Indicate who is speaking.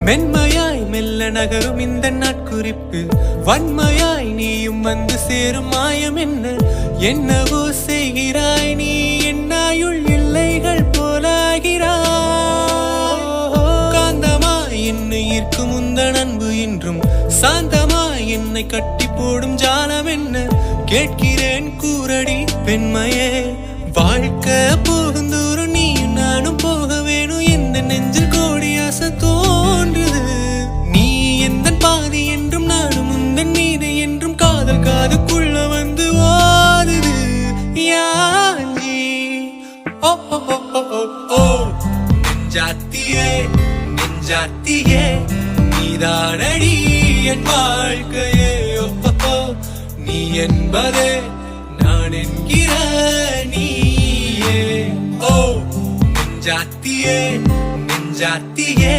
Speaker 1: மென்மையாய் மெல்ல நகரும் இந்த நாட்குறிப்பில் வன்மையாய் நீயும் வந்து சேரும் மாயம் என்ன? என்னவோ செய்கிறாய் நீ என்னாயுள் எல்லைகள் போலாகிறாய். காந்தமாய் என்னை ஈர்க்கும் உந்தன் அன்பு இன்றும் சாந்தமாய் என்னை கட்டி போடும் ஜாலம் என்ன? கேட்கிறேன் கூரடி பெண்மையே, வாழ்க்கை போகுந்தோறும் நீயும் நானும் போக வேணும். எந்த நெஞ்சில் கோடி ஆசை தோன்றுது. நீ எந்த பாதி என்றும் நானும் உந்தன் மீது என்றும் காதல் காதுக்குள்ள வந்து ஓடுது. யாஞ்சி ஓ ஓ ஓ ஓ ஓ நெஞ்சாத்தியே நெஞ்சாத்தியே நீதானடி என் வாழ்க்கையே. ஓ நீ என்பதே நான் என்கிற நீயே. ஓ நெஞ்சாத்தியே நெஞ்சாத்தியே